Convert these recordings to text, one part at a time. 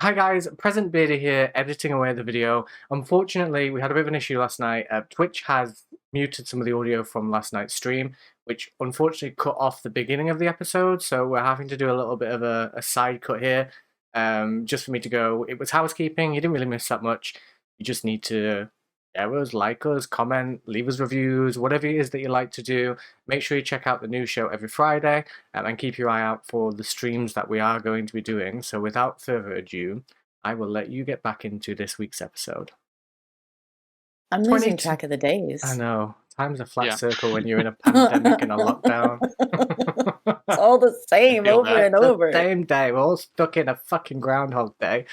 Hi guys, Present Beardy here, editing away the video. Unfortunately, we had a bit of an issue last night. Twitch has muted some of the audio from last night's stream, which unfortunately cut off the beginning of the episode, so we're having to do a little bit of a side cut here, just for me to go. It was housekeeping, you didn't really miss that much. You just need to share us, like us, comment, leave us reviews, whatever it is that you like to do. Make sure you check out the new show every Friday, and keep your eye out for the streams that we are going to be doing. So without further ado, I will let you get back into this week's episode. I'm losing track of the days. I know. Time's a flat Yeah. circle when you're in a pandemic and a lockdown. It's all the same Feel over that. and over. Same day. We're all stuck in a fucking Groundhog Day.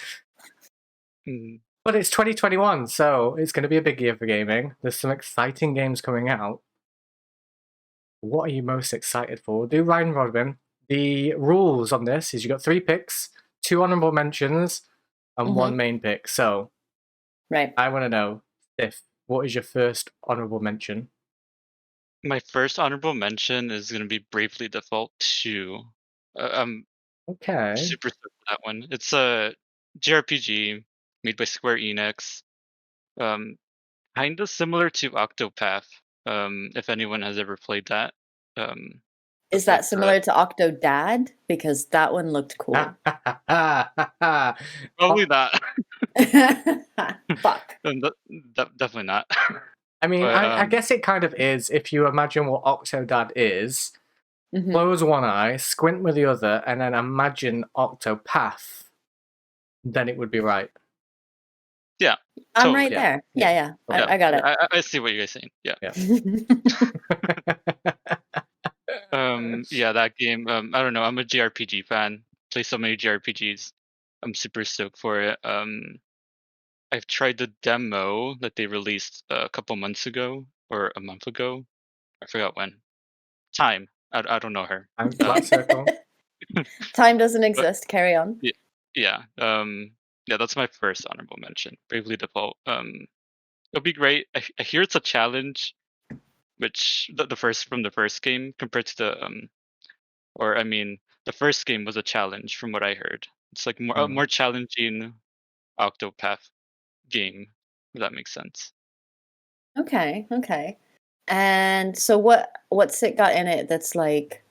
Mm. But it's 2021, so it's going to be a big year for gaming. There's some exciting games coming out. What are you most excited for? We'll do Ryan Rodman. The rules on this is you got 3 picks, 2 honorable mentions, and 1 main pick. So, Right. I want to know, Steph, what is your first honorable mention? My first honorable mention is going to be Bravely Default 2. I'm Okay. super stoked for that one. It's a JRPG made by Square Enix. Kind of similar to Octopath, if anyone has ever played that. Is that similar to Octodad? Because that one looked cool. Probably not. Fuck. Definitely not. I mean, But, I guess it kind of is. If you imagine what Octodad is, Mhm. close one eye, squint with the other, and then imagine Octopath, then it would be right. Yeah. I'm totally. right Yeah. there. Yeah. Yeah. I got it. I see what you're saying. Yeah. Yeah, that game. I don't know. I'm a JRPG fan. Play so many JRPGs. I'm super stoked for it. I've tried the demo that they released a couple months ago or a month ago. I forgot when. Time. I don't know her. I'm flat circle. Time doesn't exist. Carry on. Yeah. Yeah, that's my first honorable mention. Bravely Default. It'll be great. I hear it's a challenge, which the first game compared to the the first game was a challenge from what I heard. It's like more challenging Octopath game, if that makes sense. Okay. And so what's it got in it that's like,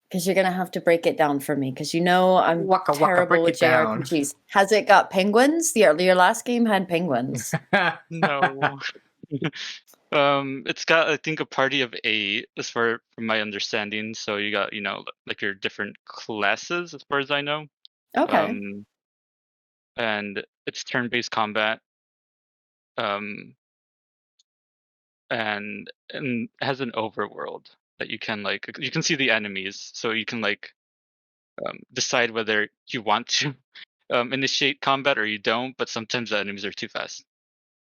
because you're gonna have to break it down for me, because I'm Waka, waka, terrible break with it down. JRPGs. Has it got penguins? Your last game had penguins. No. It's got, I think, a party of 8 as far from my understanding. So you got, like your different classes as far as I know. Okay. And it's turn-based combat. And it has an overworld that you can see the enemies, so you can decide whether you want to initiate combat or you don't. But sometimes the enemies are too fast.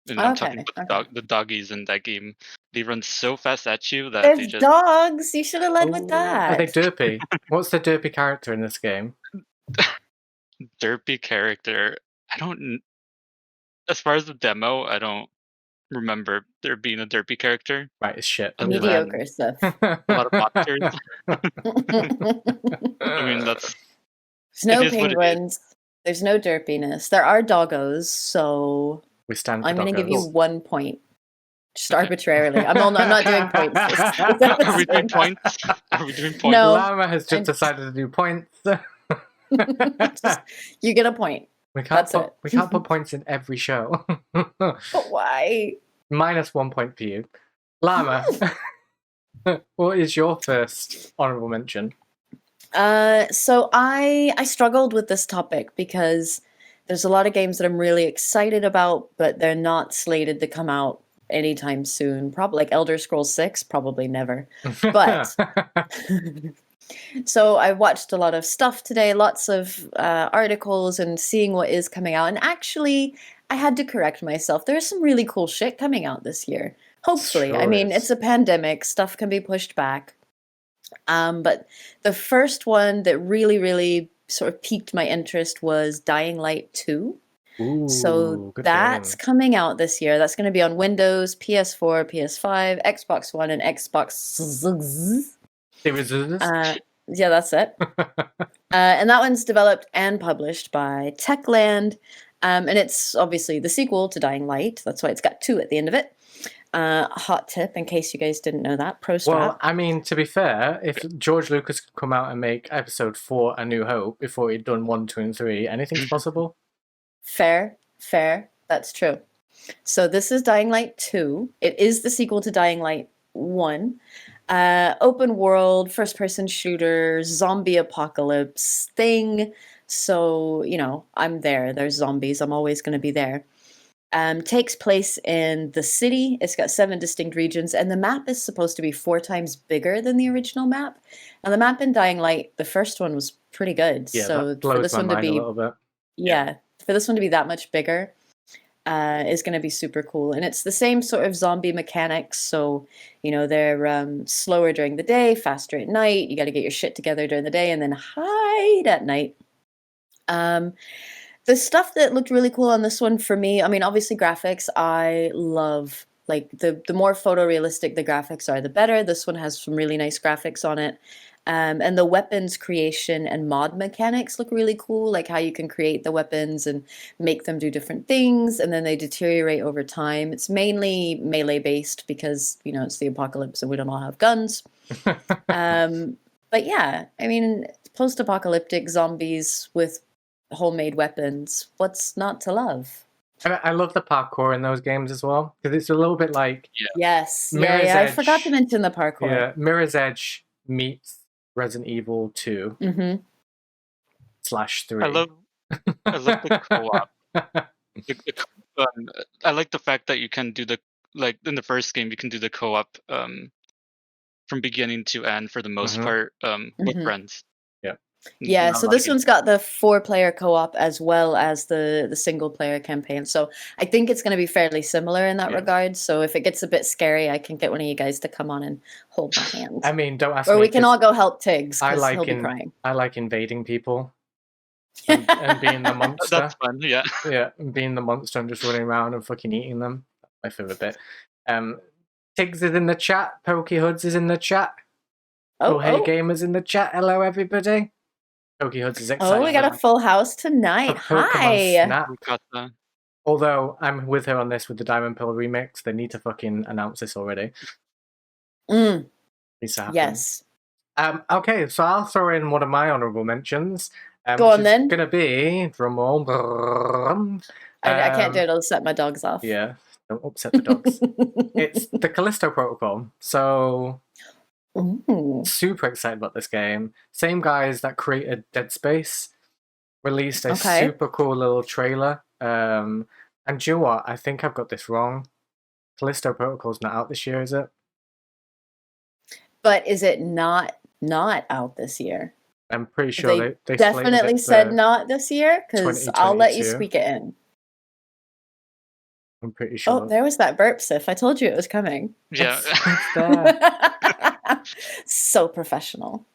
And I'm talking about the doggies in that game. They run so fast at you that There's they just dogs. You should have led with that. Are they derpy? What's the derpy character in this game? derpy character. As far as the demo, I don't remember there being a derpy character. Right, it's shit. Mediocre stuff. A lot of boxers. I mean, There's no penguins. There's no derpiness. There are doggos, so we stand for I'm going to give you doggos. 1 point. Just arbitrarily. I'm not doing points. Are we doing points? No. Llama has just decided to do points. You get a point. We can't put points in every show. But why? -1 point for you. Llama, what is your first honorable mention? So I struggled with this topic because there's a lot of games that I'm really excited about, but they're not slated to come out anytime soon. Probably like Elder Scrolls 6, probably never. But so I watched a lot of stuff today, lots of articles and seeing what is coming out. And actually, I had to correct myself. There's some really cool shit coming out this year. Hopefully. Sure I mean, is. it's a pandemic. Stuff can be pushed back. But the first one that really, really sort of piqued my interest was Dying Light 2. Ooh, So good that's game. coming out this year. That's going to be on Windows, PS4, PS5, Xbox One, and Xbox. Yeah, that's it. And that one's developed and published by Techland. And it's obviously the sequel to Dying Light. That's why it's got 2 at the end of it. Hot tip, in case you guys didn't know that. Pro strap. Well, I mean, to be fair, if George Lucas could come out and make episode 4 A New Hope before he'd done 1, 2, and 3, anything's possible. Fair. That's true. So this is Dying Light 2. It is the sequel to Dying Light 1. Open world, first person shooter, zombie apocalypse thing. So, I'm there. There's zombies. I'm always going to be there. Takes place in the city. It's got 7 distinct regions, and the map is supposed to be 4 times bigger than the original map. And the map in Dying Light, the first one was pretty good. Yeah, so that blows for this my one to mind be, a little bit. yeah, for this one to be that much bigger, is going to be super cool. And it's the same sort of zombie mechanics. So, they're slower during the day, faster at night. You got to get your shit together during the day and then hide at night. The stuff that looked really cool on this one for me, I mean, obviously graphics, I love, like, the more photorealistic the graphics are, the better. This one has some really nice graphics on it. And the weapons creation and mod mechanics look really cool, like how you can create the weapons and make them do different things, and then they deteriorate over time. It's mainly melee based because, it's the apocalypse and we don't all have guns. But yeah, I mean, post-apocalyptic zombies with homemade weapons. What's not to love? I love the parkour in those games as well, because it's a little bit like Yes, Mirror's yeah. I Edge. forgot to mention the parkour. Yeah, Mirror's Edge meets Resident Evil 2 Mm-hmm. /3. I love the co-op. I like the fact that you can do like in the first game you can do the co-op from beginning to end for the most part with friends. Yeah, so this one's got the 4-player co-op as well as the single-player campaign. So I think it's going to be fairly similar in that regard. So if it gets a bit scary, I can get one of you guys to come on and hold my hand. I mean, don't ask me. Or we me, can all go help Tiggs because he'll be crying. I like invading people and being the monster. That's fun, yeah. Yeah, and being the monster and just running around and fucking eating them. That's my favourite bit. Tiggs is in the chat. Pokey Hoods is in the chat. Oh, hey, Gamers in the chat. Hello, everybody. Pokey Hoods is excited. Oh, we got a full house tonight. Hi. Snap. Although I'm with her on this with the Diamond Pill remix, they need to fucking announce this already. Needs to happen. Yes. Okay, so I'll throw in one of my honourable mentions. Go on then. It's going to be drumroll. I can't do it. I'll set my dogs off. Yeah, don't upset the dogs. It's the Callisto Protocol. So super excited about this game. Same guys that created Dead Space released a super cool little trailer. And do you know what? I think I've got this wrong. Callisto Protocol's not out this year, is it? But is it not out this year? I'm pretty sure they definitely said not this year, because I'll let you squeak it in. I'm pretty sure. Oh, there was that burp, Sif. I told you it was coming. Yeah. It's there. So professional.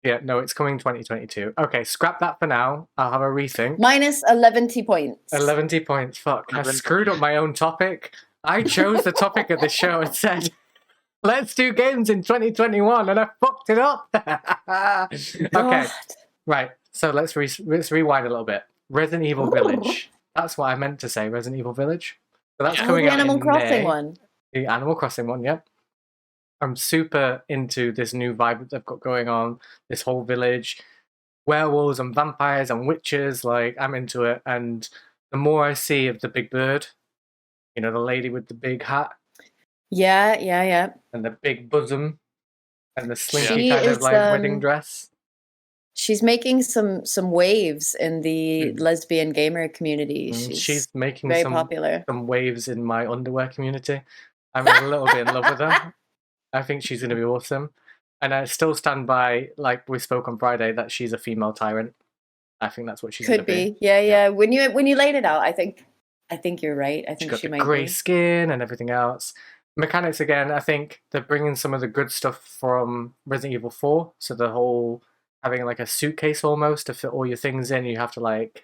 Yeah, no, it's coming 2022. Okay, scrap that for now. I'll have a rethink. Minus 11 points. 11 points. Fuck, I screwed up my own topic. I chose the topic of the show and said, let's do games in 2021, and I fucked it up. Okay, right. So let's rewind a little bit. Resident Evil Village. That's what I meant to say. Resident Evil Village. So that's coming out in May. The Animal Crossing one. The Animal Crossing one. Yep. I'm super into this new vibe that they've got going on. This whole village, werewolves and vampires and witches. Like, I'm into it. And the more I see of the big bird, the lady with the big hat. Yeah. And the big bosom and the slinky kind of like wedding dress. She's making some waves in the lesbian gamer community. She's making very popular. Some waves in my underwear community. I'm a little bit in love with her. I think she's going to be awesome. And I still stand by, like we spoke on Friday, that she's a female tyrant. I think that's what she's going to be. Could be. Yeah. When you laid it out, I think you're right. I think she might got the grey skin and everything else. Mechanics, again, I think they're bringing some of the good stuff from Resident Evil 4. So the whole having like a suitcase almost to fit all your things in. You have to like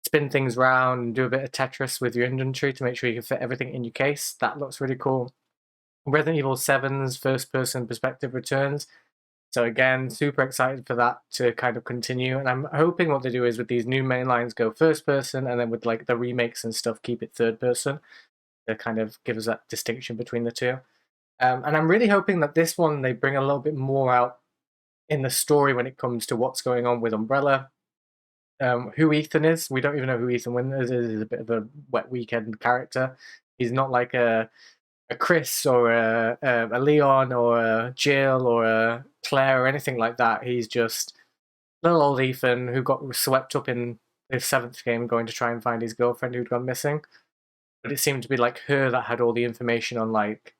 spin things around and do a bit of Tetris with your inventory to make sure you can fit everything in your case. That looks really cool. Resident Evil 7's first-person perspective returns. So again, super excited for that to kind of continue. And I'm hoping what they do is with these new main lines go first person, and then with like the remakes and stuff, keep it third person to kind of give us that distinction between the two. And I'm really hoping that this one they bring a little bit more out in the story when it comes to what's going on with Umbrella. Who Ethan is, we don't even know who Ethan Winters is. He's a bit of a wet weekend character. He's not like a Chris or a Leon or a Jill or a Claire or anything like that. He's just little old Ethan who got swept up in his 7th game going to try and find his girlfriend who'd gone missing. But it seemed to be like her that had all the information on like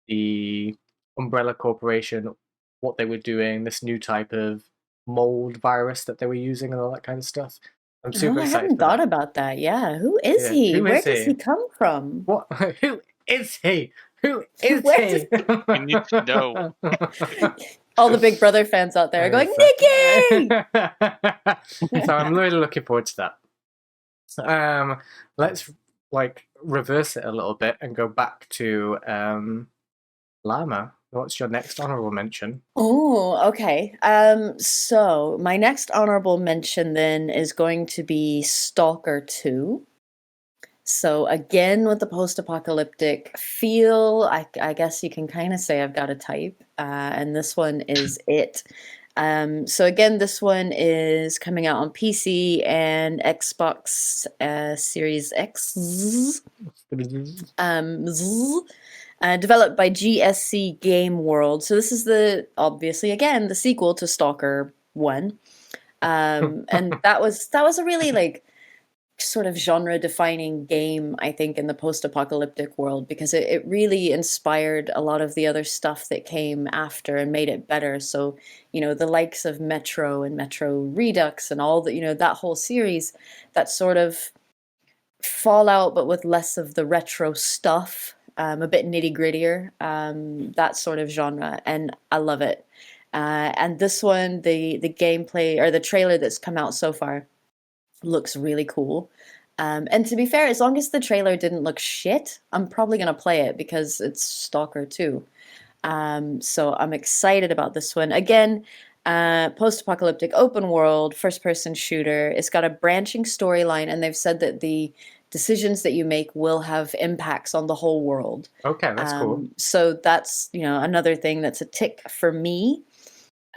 the Umbrella Corporation, what they were doing, this new type of mold virus that they were using and all that kind of stuff. I'm super I excited hadn't for thought that. about that. Yeah, who is Yeah, he? who Where is does he? he come from? What? Who is he? Who is Where he? We need to know. All the Big Brother fans out there are going, Nikki! So I'm really looking forward to that. Let's like reverse it a little bit and go back to Llama. What's your next honorable mention? Oh, okay. So my next honorable mention then is going to be Stalker 2. So again, with the post-apocalyptic feel, I guess you can kind of say I've got a type, and this one is it. So again, this one is coming out on PC and Xbox Series X. Developed by GSC Game World. So this is obviously again the sequel to Stalker 1. And that was a really like sort of genre defining game, I think, in the post-apocalyptic world, because it really inspired a lot of the other stuff that came after and made it better. So, the likes of Metro and Metro Redux and all that whole series, that sort of Fallout, but with less of the retro stuff, a bit nitty grittier, that sort of genre, and I love it. And this one, the gameplay or the trailer that's come out so far looks really cool. And to be fair, as long as the trailer didn't look shit, I'm probably gonna play it because it's Stalker 2. So I'm excited about this one. Again, post-apocalyptic open world, first-person shooter. It's got a branching storyline, and they've said that the decisions that you make will have impacts on the whole world. Okay, that's cool. So that's, another thing that's a tick for me.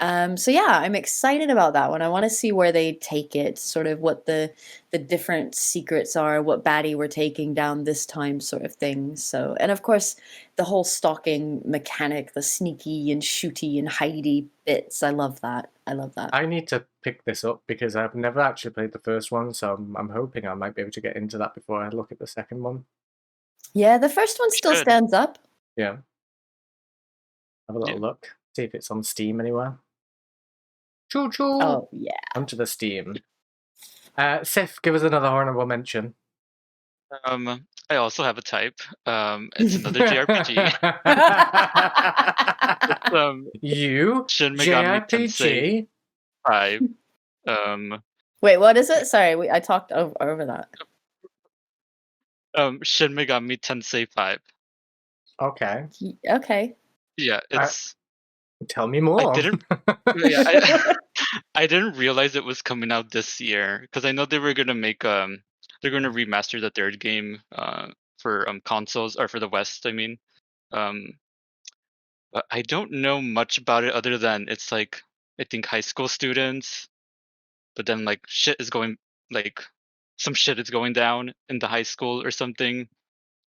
So yeah, I'm excited about that one. I want to see where they take it, sort of what the different secrets are, what baddie we're taking down this time, sort of thing. So, and of course, the whole stalking mechanic, the sneaky and shooty and hidey bits. I love that. I love that. I need to pick this up because I've never actually played the first one, so I'm hoping I might be able to get into that before I look at the second one. Yeah, the first one still Should. stands up. Yeah. Have a little look, see if it's on Steam anywhere. Choo choo! Oh, yeah. Onto the Steam. Sif, give us another honorable mention. I also have a type. It's another JRPG. You Shin Megami JRPG? Tensei 5. Wait, what is it? Sorry, I talked over that. Shin Megami Tensei 5. Okay. Okay. Yeah, it's. Tell me more. I didn't realize it was coming out this year because I know they were gonna make they're gonna remaster the third game for consoles or for the West. I mean, but I don't know much about it other than it's like I think high school students, but then like some shit is going down in the high school or something.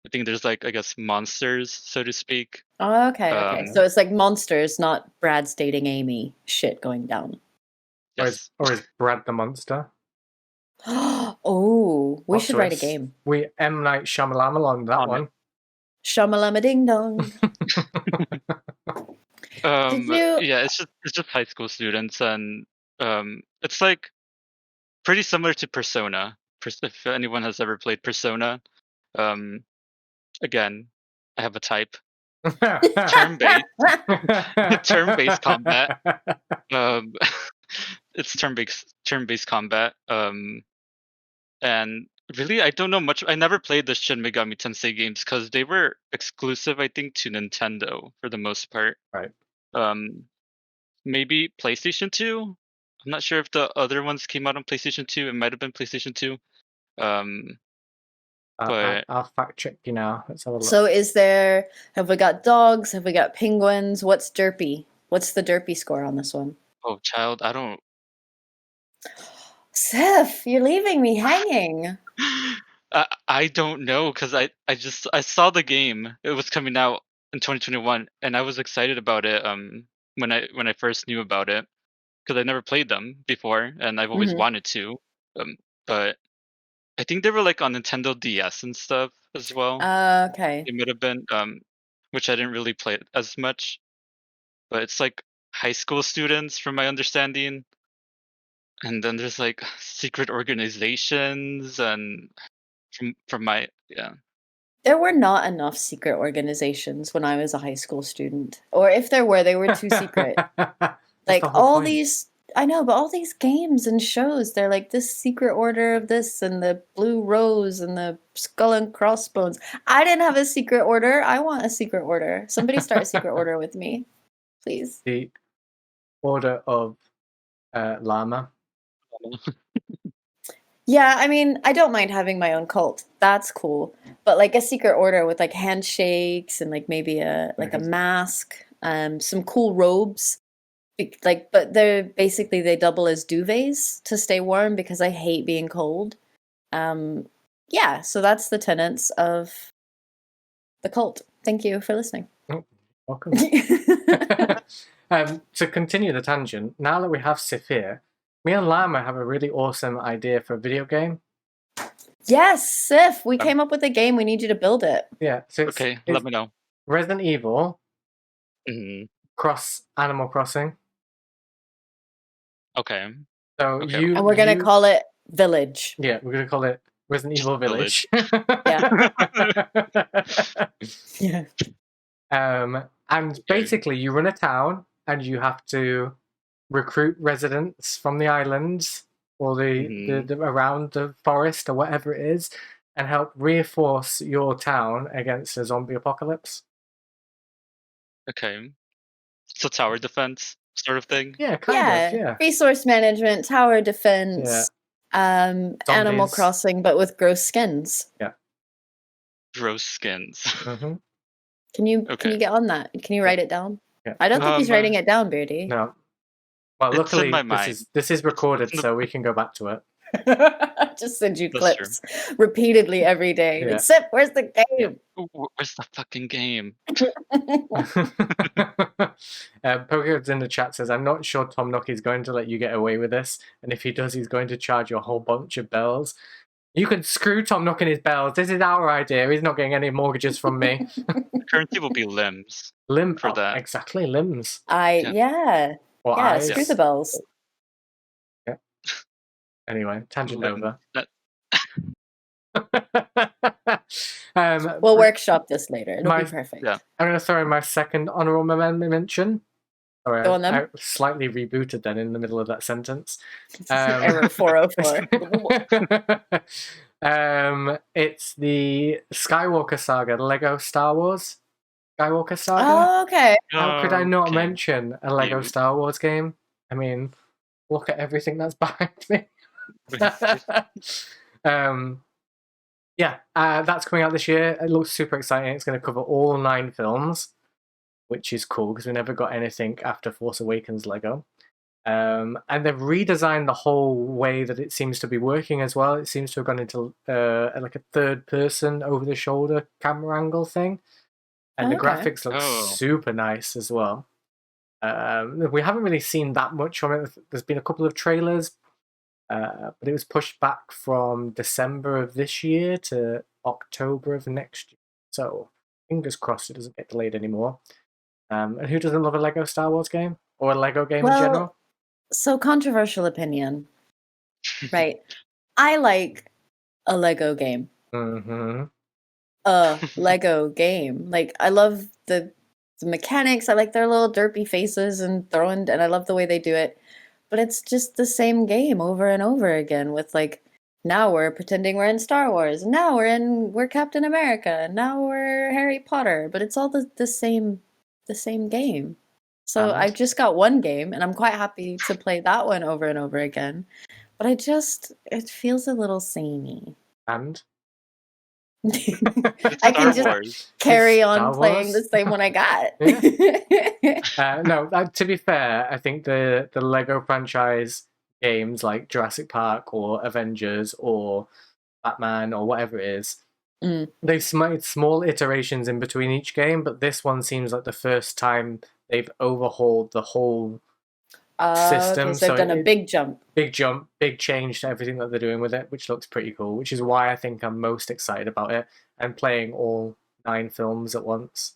I think there's like I guess monsters, so to speak. Oh, okay. So it's like monsters, not Brad's dating Amy shit going down. Yes. Or is Brad the monster? Oh, we should write a game. We M. Night Shyamalan on that one. Shamalama ding dong. Yeah, it's just high school students, and it's like pretty similar to Persona. If anyone has ever played Persona, again, I have a type. Turn-based combat. It's turn-based combat. And really, I don't know much. I never played the Shin Megami Tensei games because they were exclusive, I think, to Nintendo for the most part. Right. maybe PlayStation 2. I'm not sure if the other ones came out on PlayStation 2. It might have been PlayStation 2. Um, but I'll fact check you now. Let's have a look. So have we got dogs? Have we got penguins? What's derpy? What's the derpy score on this one? oh, child, I don't. Sif, you're leaving me hanging. I don't know because I saw the game. It was coming out in 2021, and I was excited about it. When I first knew about it, because I never played them before, and I've always Mhm. wanted to. But I think they were like on Nintendo DS and stuff as well. Okay. It might have been which I didn't really play it as much. But it's like high school students, from my understanding, and then there's like secret organizations, and from my There were not enough secret organizations when I was a high school student. Or if there were, they were too secret. That's Like the whole all point. these, I know, but all these games and shows, they're like this secret order of this and the blue rose and the skull and crossbones. I didn't have a secret order. I want a secret order. Somebody start a secret order with me, please. The Order of Llama. Yeah, I mean, I don't mind having my own cult. That's cool. But like a secret order with like handshakes and like maybe a mask, some cool robes. But they double as duvets to stay warm because I hate being cold. Yeah, so that's the tenets of the cult. Thank you for listening. Oh, welcome. To continue the tangent, now that we have Sif here, me and Llama have a really awesome idea for a video game. Yes, Sif, we came up with a game. We need you to build it. Yeah, so okay, let me know. Resident Evil cross Animal Crossing. Okay. So Okay. And we're gonna call it Village. Yeah, we're gonna call it Resident Evil Village. Yeah. And basically you run a town and you have to recruit residents from the islands or the around the forest or whatever it is and help reinforce your town against a zombie apocalypse. Okay. So tower defense sort of thing? Yeah, kind of, yeah. Resource management, tower defense, Animal Crossing, but with gross skins. Yeah. Gross skins. Mm-hmm. Can you get on that? Can you write it down? Yeah. I don't think he's writing it down, Beardy. No. Well, It's luckily in my mind. this is recorded, so we can go back to it. Just send you clips repeatedly every day. Yeah. Like, Sip, where's the game? Where's the fucking game? Pokemon's in the chat says, I'm not sure Tom Nook is going to let you get away with this, and if he does, he's going to charge you a whole bunch of bells. You can screw Tom Nook and his bells. This is our idea. He's not getting any mortgages from me. The currency will be limbs. For that. Exactly, limbs. Yeah. Or yeah, eyes. screw the bells. Yeah. Anyway, tangent over. We'll workshop this later. It'll be perfect. Yeah. I'm going to throw in my second honorable mention. Sorry, Go on then. I slightly rebooted then in the middle of that sentence. Error 404. It's the Skywalker Saga, the Lego Star Wars Skywalker Saga. Oh, okay. How could I not mention a Lego Star Wars game? I mean, look at everything that's behind me. That's coming out this year. It looks super exciting. It's going to cover all 9 films, which is cool because we never got anything after Force Awakens Lego. And they've redesigned the whole way that it seems to be working as well. It seems to have gone into like a third-person over-the-shoulder camera angle thing. And the graphics look super nice as well. We haven't really seen that much from it. There's been a couple of trailers, but it was pushed back from December of this year to October of next year. So fingers crossed it doesn't get delayed anymore. And who doesn't love a Lego Star Wars game? Or a Lego game in general? So controversial opinion. Right. I like a Lego game. Mm-hmm. A Lego game. Like, I love the mechanics. I like their little derpy faces and I love the way they do it. But it's just the same game over and over again with like, now we're pretending we're in Star Wars. Now we're Captain America. Now we're Harry Potter. But it's all the same game. So And? I've just got one game, and I'm quite happy to play that one over and over again. But it feels a little samey. And? It's I Star can just Wars. carry It's on Star playing the Wars. same one I got. No, to be fair, I think the Lego franchise games like Jurassic Park or Avengers or Batman or whatever it is, Mm. they've made small iterations in between each game, but this one seems like the first time they've overhauled the whole system. Okay, so they've done a big jump. Big jump, big change to everything that they're doing with it, which looks pretty cool, which is why I think I'm most excited about it and playing all 9 films at once.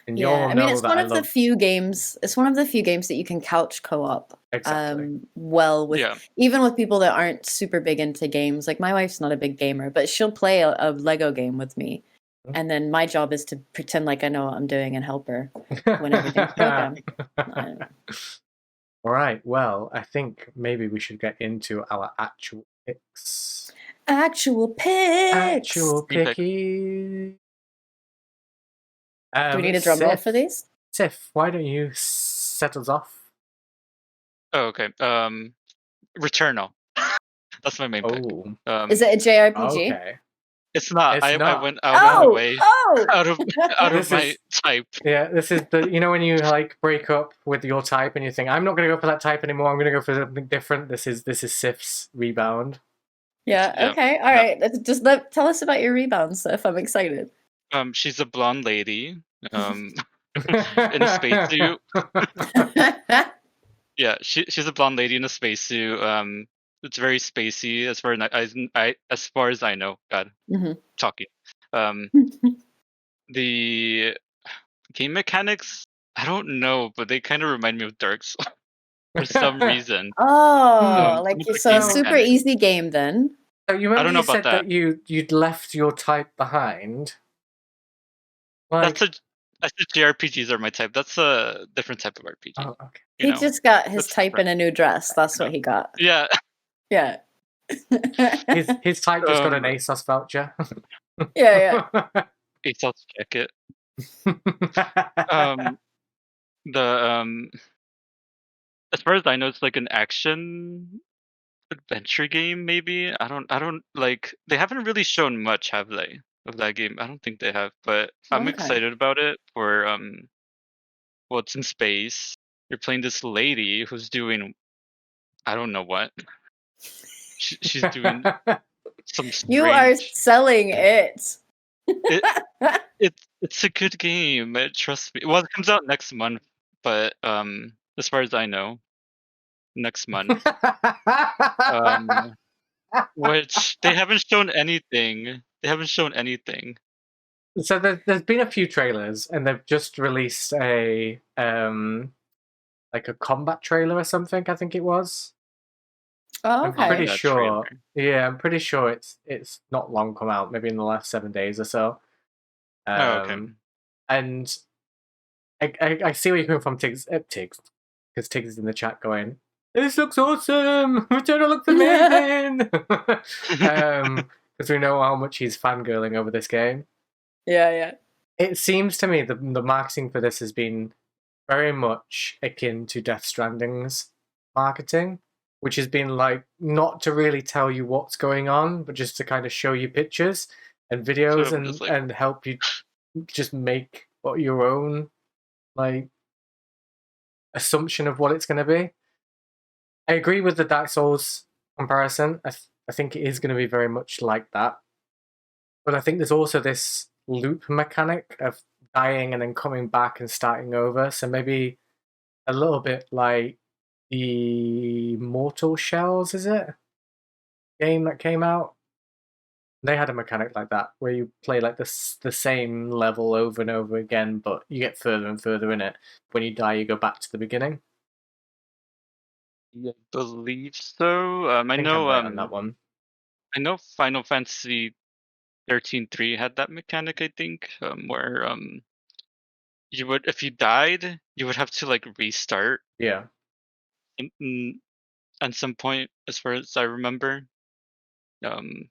And you all I mean, know it's that one I of the love few games. It's one of the few games that you can couch co-op. exactly. Well, with Yeah. even with people that aren't super big into games. Like my wife's not a big gamer, but she'll play a Lego game with me, and then my job is to pretend like I know what I'm doing and help her when everything's broken. All right, well, I think maybe we should get into our actual picks. Actual picks. Actual Green pick. picky. Do we need a drum roll for these? Sif, why don't you set us off? Oh, okay. Returnal. That's my main pick. Oh, Is it a JRPG? okay. It's not. It's I not. went out of the way Oh! out of This my is- type. Yeah, this is the when you like break up with your type and you think I'm not going to go for that type anymore. I'm going to go for something different. This is Sif's rebound. Yeah. Yeah, Okay. All right. Just tell us about your rebound stuff. I'm excited. She's a blonde lady. In a spacesuit. Yeah, she's a blonde lady in a spacesuit. It's very spacey as far as I know. God, Mhm. talking. The game mechanics, I don't know, but they kind of remind me of Dark Souls for some reason. Oh, Some like of the so a game super mechanics. easy game then. So you remember don't know you said about that that. you'd left your type behind? Like, I said JRPGs are my type. That's a different type of RPG. oh, okay. You He know? just got his That's type in a new dress. That's what he got. Yeah. Yeah. His type just got an Um, ASOS voucher. Yeah. ASOS jacket. Um, as far as I know, it's like an action adventure game. Maybe I don't like. They haven't really shown much, have they, of that game? I don't think they have. But I'm Okay. excited about it for well, it's in space. You're playing this lady who's doing I don't know what. She's doing some You are strange. selling it. It's a good game. Trust me. Well, it comes out next month, but as far as I know, next month. Which they haven't shown anything. They haven't shown anything. So there's been a few trailers, and they've just released a like a combat trailer or something. I think it was. Oh, I'm okay. pretty That sure. trailer. Yeah, I'm pretty sure it's not long come out. Maybe in the last 7 days or so. Oh, okay. And I see where you're coming from, Tiggs, because Tiggs is in the chat going, "This looks awesome! Returnal looks amazing!" Because we know how much he's fangirling over this game. Yeah. It seems to me the marketing for this has been very much akin to Death Stranding's marketing, which has been like not to really tell you what's going on, but just to kind of show you pictures and videos So I'm just like, and help you just make your own like assumption of what it's going to be. I agree with the Dark Souls comparison. I think it is going to be very much like that. But I think there's also this loop mechanic of dying and then coming back and starting over. So maybe a little bit like the Mortal Shells, is it? Game that came out. They had a mechanic like that where you play like the same level over and over again, but you get further and further in it. When you die, you go back to the beginning. I believe so. I I think know. I'm right on that one. I know Final Fantasy 13.3 had that mechanic. I think where you would, if you died, you would have to like restart Yeah. at some point, as far as I remember.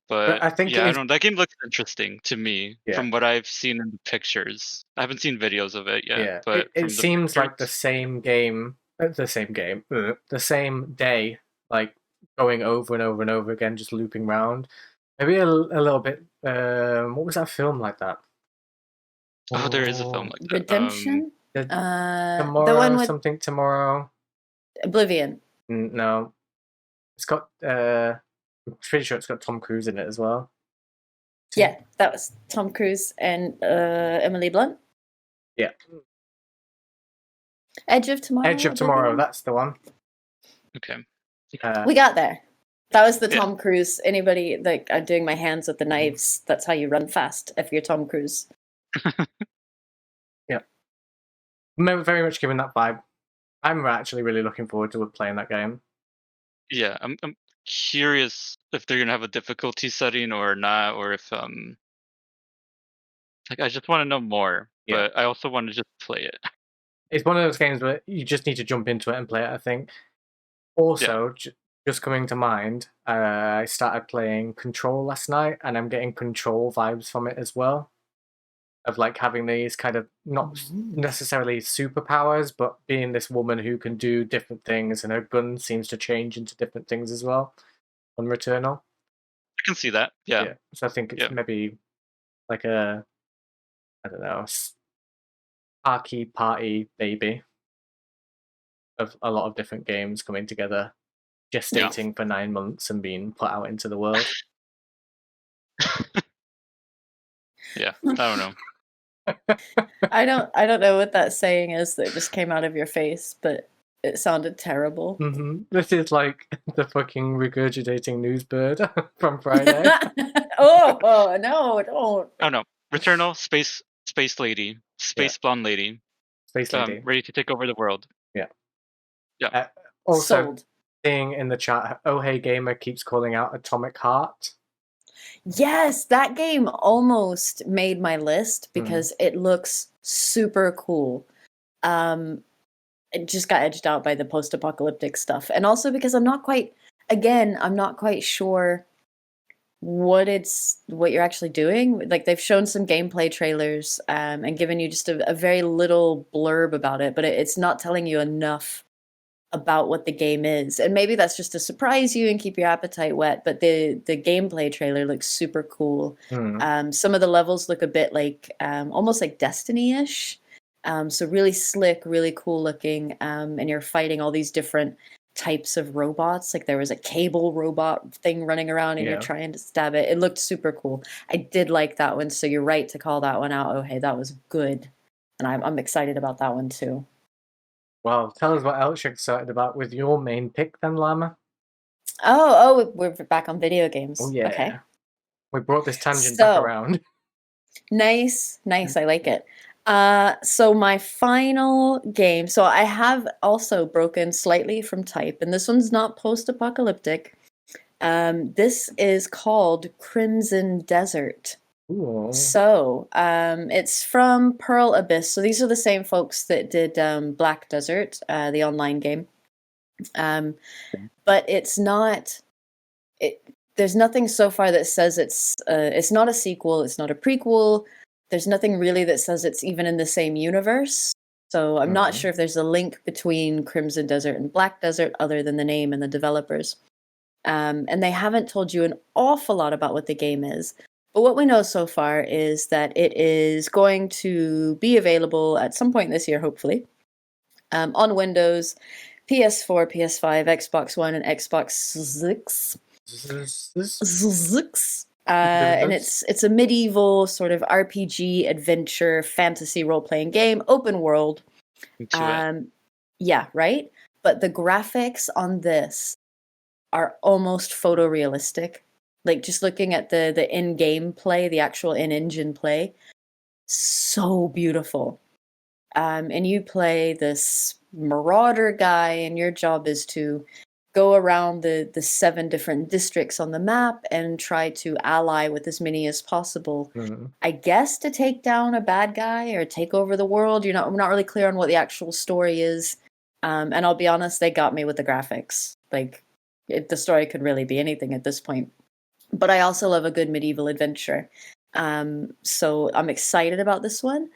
But I think yeah, it I is. don't know. That game looks interesting to me Yeah. from what I've seen in the pictures. I haven't seen videos of it yet, Yeah, but it from the seems like the pictures, same game, the same day, like going over and over and over again, just looping round. Maybe a little bit. What was that film like that? oh, there is a film Oh, like that. Redemption? the The one tomorrow with something tomorrow. Oblivion. No, it's got. I'm pretty sure it's got Tom Cruise in it as well. Yeah, that was Tom Cruise and Emily Blunt. Yeah, Edge of Tomorrow. Edge of Tomorrow. Oblivion? That's the one. Okay. We got there. That was the Yeah. Tom Cruise. Anybody like I'm doing my hands with the knives. That's how you run fast if you're Tom Cruise. Yeah, very much given that vibe. I'm actually really looking forward to playing that game. Yeah, I'm curious if they're gonna have a difficulty setting or not, or if like I just want to know more, Yeah. but I also want to just play it. It's one of those games where you just need to jump into it and play it, I think. Also, just coming to mind, I started playing Control last night, and I'm getting Control vibes from it as well. Of like having these kind of not necessarily superpowers, but being this woman who can do different things, and her gun seems to change into different things as well on Returnal. I can see that. Yeah. Yeah. So I think it's Yeah. maybe like a, I don't know, sparky party baby of a lot of different games coming together, gestating for 9 months and being put out into the world. Yeah, I don't know. I don't know what that saying is that just came out of your face, but it sounded terrible. This is like the fucking regurgitating news bird from Friday. Oh no, don't. Oh no, Returnal, space lady, space blonde lady, Space Lady. ready to take over the world. Yeah. Yeah. Also, Sold. seeing in the chat, Oh Hey Gamer keeps calling out Atomic Heart. Yes, that game almost made my list because it looks super cool. It just got edged out by the post-apocalyptic stuff, and also because I'm not quite sure what you're actually doing. Like they've shown some gameplay trailers and given you just a very little blurb about it, but it's not telling you enough about what the game is. And maybe that's just to surprise you and keep your appetite whet, but the gameplay trailer looks super cool. Some of the levels look a bit like almost like Destiny-ish. So really slick, really cool looking, and you're fighting all these different types of robots. Like there was a cable robot thing running around and you're trying to stab it. It looked super cool. I did like that one, so you're right to call that one out. Oh hey, that was good. And I'm excited about that one too. Well, tell us what else you're excited about with your main pick then, Llama. Oh, we're back on video games. Oh yeah. Okay. We brought this tangent back around. Nice. I like it. So my final game. So I have also broken slightly from type, and this one's not post-apocalyptic. This is called Crimson Desert. Ooh. So it's from Pearl Abyss. So these are the same folks that did Black Desert, the online game. But it's not. There's nothing so far that says it's not a sequel. It's not a prequel. There's nothing really that says it's even in the same universe. So I'm not sure if there's a link between Crimson Desert and Black Desert other than the name and the developers. And they haven't told you an awful lot about what the game is. But what we know so far is that it is going to be available at some point this year, hopefully, on Windows, PS4, PS5, Xbox One, and Xbox Six. And it's a medieval sort of RPG adventure fantasy role-playing game, open world. Yeah, right? But the graphics on this are almost photorealistic. Like just looking at the in-game play, the actual in-engine play, so beautiful. And you play this marauder guy, and your job is to go around the 7 different districts on the map and try to ally with as many as possible. I guess to take down a bad guy or take over the world. We're not really clear on what the actual story is. And I'll be honest, they got me with the graphics. Like the story could really be anything at this point. but I also love a good medieval adventure. So I'm excited about this one.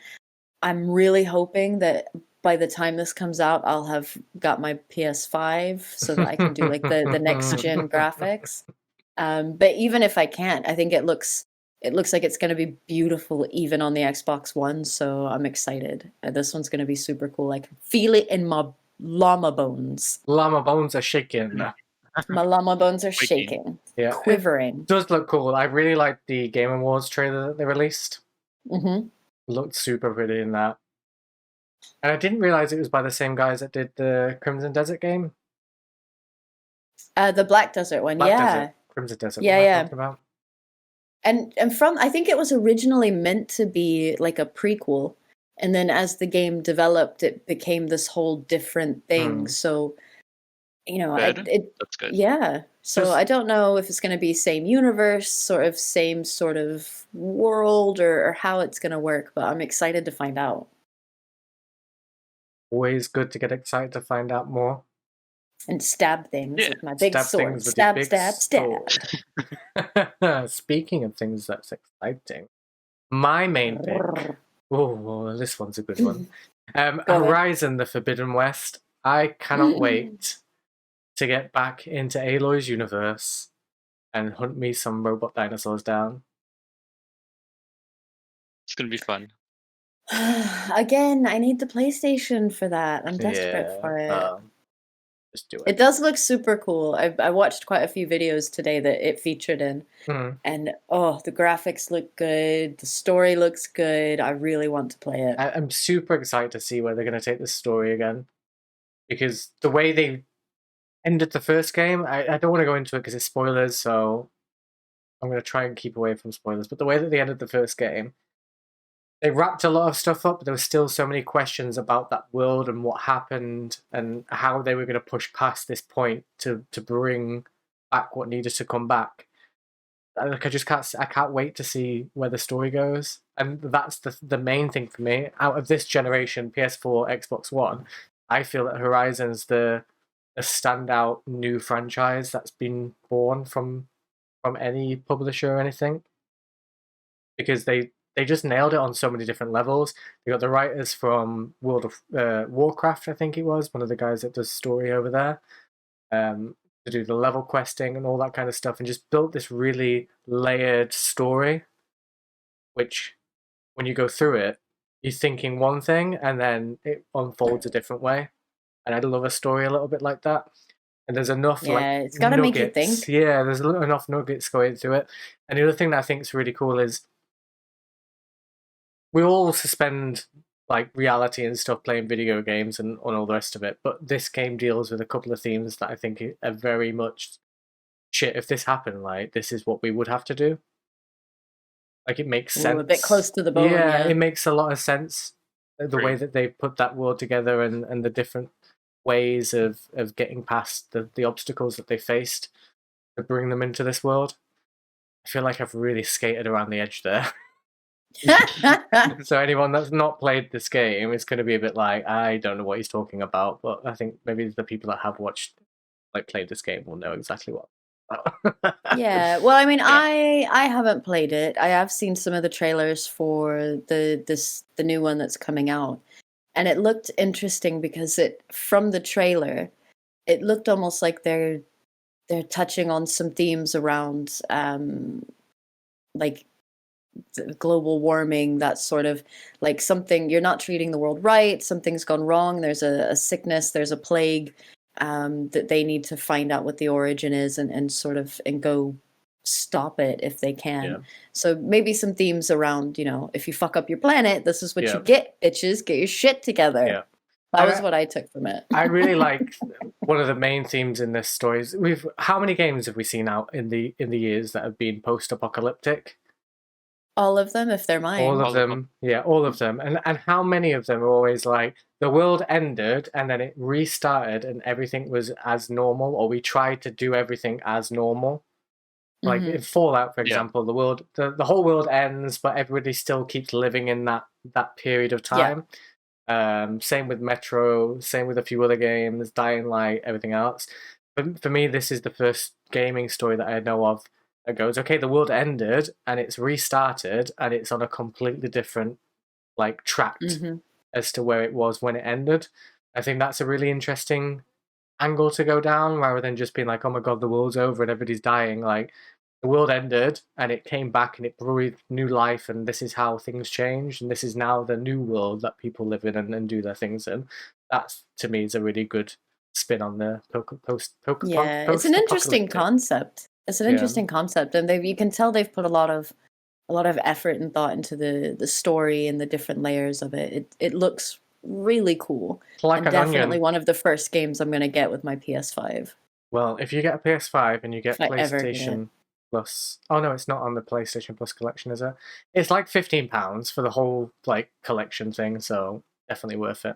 I'm really hoping that by the time this comes out, I'll have got my PS5 so that I can do like the next gen graphics. But even if I can't, I think it looks like it's going to be beautiful even on the Xbox One. So I'm excited. This one's going to be super cool. I can feel it in my llama bones. Llama bones are shaking. My llama bones are Quaking. shaking, Yeah, quivering. it does look cool. I really like the Game Awards trailer that they released. Hmm. Looked super pretty in that. And I didn't realize it was by the same guys that did the Crimson Desert game. The Black Desert one, Black yeah. Desert. Crimson Desert. Yeah, what am I yeah. talking about? And from I think it was originally meant to be like a prequel, and then as the game developed, it became this whole different thing. So, you know, Good. it That's good. yeah. So Just- I don't know if it's going to be same universe, sort of same sort of world, or how it's going to work, but I'm excited to find out. Always good to get excited to find out more. And stab things Yeah. with my big Stab sword. things with Stab, your big stab, stab. sword. Speaking of things that's exciting, my main pick. Oh, well, this one's a good one. Go ahead. Horizon: The Forbidden West. I cannot wait to get back into Aloy's universe and hunt me some robot dinosaurs down. It's gonna be fun. Again, I need the PlayStation for that. I'm desperate for it. Just do It it. does look super cool. I watched quite a few videos today that it featured in, Mhm. and oh, the graphics look good. The story looks good. I really want to play it. I'm super excited to see where they're going to take this story again, because the way they ended the first game, I don't want to go into it because it's spoilers, so I'm going to try and keep away from spoilers. But the way that they ended the first game, they wrapped a lot of stuff up, but there were still so many questions about that world and what happened and how they were going to push past this point to bring back what needed to come back. Like I can't wait to see where the story goes, and that's the main thing for me. Out of this generation, PS4, Xbox One, I feel that Horizon's the standout new franchise that's been born from any publisher or anything, because they just nailed it on so many different levels. They got the writers from World of Warcraft, I think it was one of the guys that does story over there, to do the level questing and all that kind of stuff, and just built this really layered story, which when you go through it, you're thinking one thing and then it unfolds a different way. And I love a story a little bit like that. And there's enough Yeah, like it's gotta make you nuggets. think. Yeah, there's enough nuggets going through it. And the other thing that I think is really cool is we all suspend like reality and stuff playing video games and all the rest of it, but this game deals with a couple of themes that I think are very much shit. If this happened, like this is what we would have to do. Like it makes sense. Ooh, a bit close to the bone, yeah. It makes a lot of sense. The way Right. that they put that world together and the different ways of getting past the obstacles that they faced to bring them into this world. I feel like I've really skated around the edge there. So anyone that's not played this game is going to be a bit like, I don't know what he's talking about, but I think maybe the people that have watched, like played this game, will know exactly what. Yeah, well, I mean, Yeah. I haven't played it. I have seen some of the trailers for the new one that's coming out, and it looked interesting because it from the trailer, it looked almost like they're touching on some themes around like global warming, that sort of like something you're not treating the world right, something's gone wrong, there's a sickness, there's a plague, that they need to find out what the origin is and sort of and go stop it if they can. Yeah. So maybe some themes around, you know, if you fuck up your planet, this is what Yeah. you get, bitches, get your shit together. Yeah. That was what I took from it. I really like one of the main themes in this story is how many games have we seen out in the years that have been post-apocalyptic? All of them, if they're mine. All All of of them. them. Yeah, all of them. And how many of them are always like the world ended and then it restarted and everything was as normal, or we tried to do everything as normal. Like in Fallout, for example, the whole world ends, but everybody still keeps living in that period of time. Same with Metro, same with a few other games, Dying Light, everything else. But for me, this is the first gaming story that I know of that goes, okay, the world ended and it's restarted and it's on a completely different like track as to where it was when it ended. I think that's a really interesting angle to go down, rather than just being like, oh my god, the world's over and everybody's dying. Like, the world ended and it came back and it breathed new life, and this is how things changed, and this is now the new world that people live in and do their things in. That's, to me, is a really good spin on the It's an interesting concept. It's an interesting concept, and you can tell they've put a lot of effort and thought into the story and the different layers of it. It looks really cool. Like and definitely one of the first games I'm going to get with my PS5. Well, if you get a PS5 and you get PlayStation Plus... Oh, no, it's not on the PlayStation Plus collection, is it? It's like £15 for the whole like collection thing, so definitely worth it.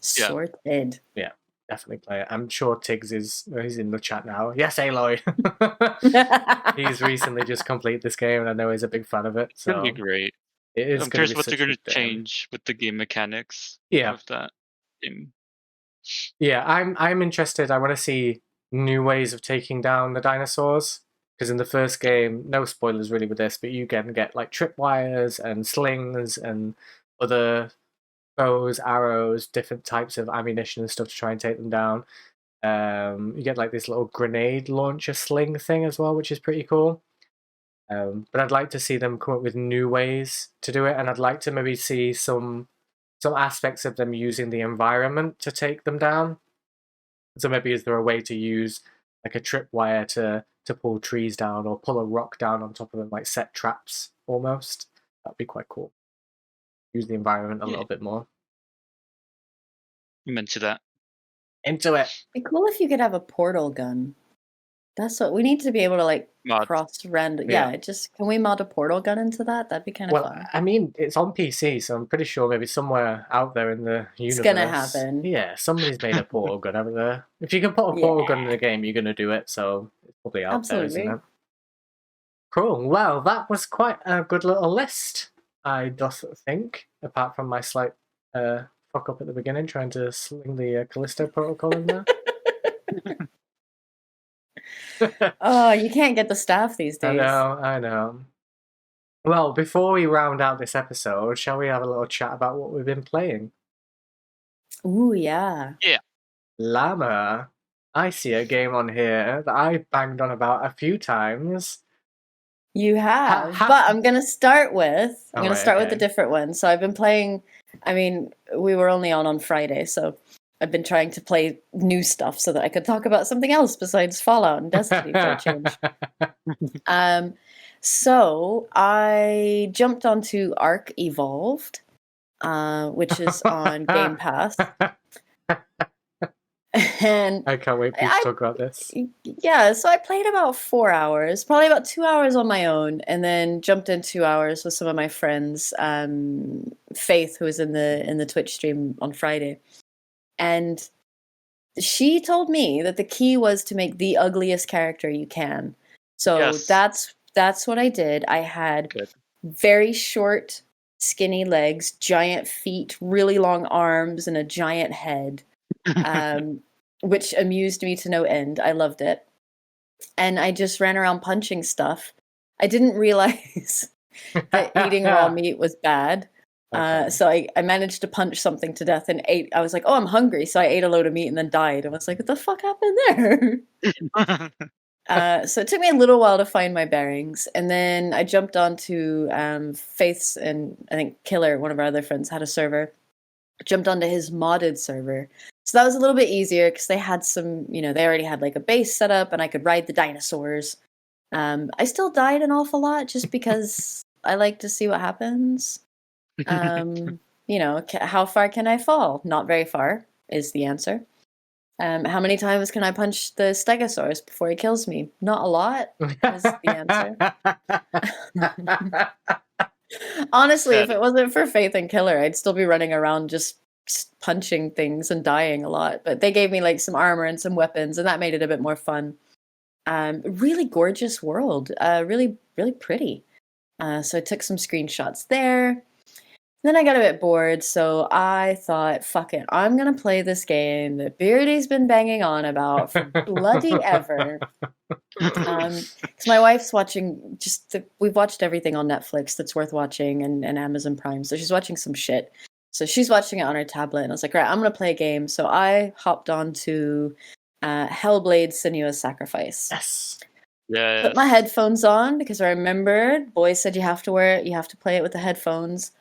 Sorted. Yeah, definitely play it. I'm sure Tiggs he's in the chat now. Yes, Aloy! He's recently just completed this game, and I know he's a big fan of it. So it's going to be great. I'm curious what they're going to change with the game mechanics of that game. Yeah, I'm interested. I want to see new ways of taking down the dinosaurs, because in the first game, no spoilers really with this, but you can get like tripwires and slings and other bows, arrows, different types of ammunition and stuff to try and take them down. You get like this little grenade launcher sling thing as well, which is pretty cool. But I'd like to see them come up with new ways to do it, and I'd like to maybe see some aspects of them using the environment to take them down. So maybe is there a way to use like a tripwire to pull trees down, or pull a rock down on top of them, like set traps almost? That'd be quite cool. Use the environment a little bit more. I'm into that. Into it. It'd be cool if you could have a portal gun. That's what we need to be able to like cross random. Yeah, can we mod a portal gun into that? That'd be kind of fun. I mean, it's on PC, so I'm pretty sure maybe somewhere out there in the universe, it's gonna happen. Yeah, somebody's made a portal gun over there. If you can put a portal gun in the game, you're gonna do it. So it's probably out there, isn't it? Cool. Well, that was quite a good little list, I doth think. Apart from my slight fuck up at the beginning, trying to sling the Callisto protocol in there. Oh, you can't get the staff these days. I know. Well, before we round out this episode, shall we have a little chat about what we've been playing? Ooh, yeah. Yeah. Llama. I see a game on here that I banged on about a few times. You have, but I'm going to start with with a different one. So I've been playing, I mean, we were only on Friday, so I've been trying to play new stuff so that I could talk about something else besides Fallout and Destiny for a change. So I jumped onto Ark Evolved, which is on Game Pass. And I can't wait for you to talk about this. Yeah, so I played about 4 hours, probably about 2 hours on my own, and then jumped in 2 hours with some of my friends, Faith, who was in the Twitch stream on Friday. And she told me that the key was to make the ugliest character you can. So that's what I did. I had very short, skinny legs, giant feet, really long arms, and a giant head, which amused me to no end. I loved it. And I just ran around punching stuff. I didn't realize that eating raw meat was bad. So I managed to punch something to death and ate. I was like, oh, I'm hungry. So I ate a load of meat and then died. I was like, what the fuck happened there? So it took me a little while to find my bearings. And then I jumped onto Faith's, and I think Killer, one of our other friends, had a server. Jumped onto his modded server. So that was a little bit easier because they had some, they already had like a base set up and I could ride the dinosaurs. I still died an awful lot just because I like to see what happens. How far can I fall? Not very far is the answer. How many times can I punch the Stegosaurus before he kills me? Not a lot is the answer. Honestly, if it wasn't for Faith and Killer, I'd still be running around just punching things and dying a lot. But they gave me like some armor and some weapons, and that made it a bit more fun. Really gorgeous world. Really, really pretty. So I took some screenshots there. Then I got a bit bored, so I thought, fuck it, I'm gonna play this game that Beardy's been banging on about for bloody ever. Because my wife's watching we've watched everything on Netflix that's worth watching and Amazon Prime, so she's watching some shit. So she's watching it on her tablet, and I was like, right, I'm gonna play a game. So I hopped on to Hellblade: Senua's Sacrifice. Yes. Yeah. Put my headphones on because I remembered boys said you have to play it with the headphones.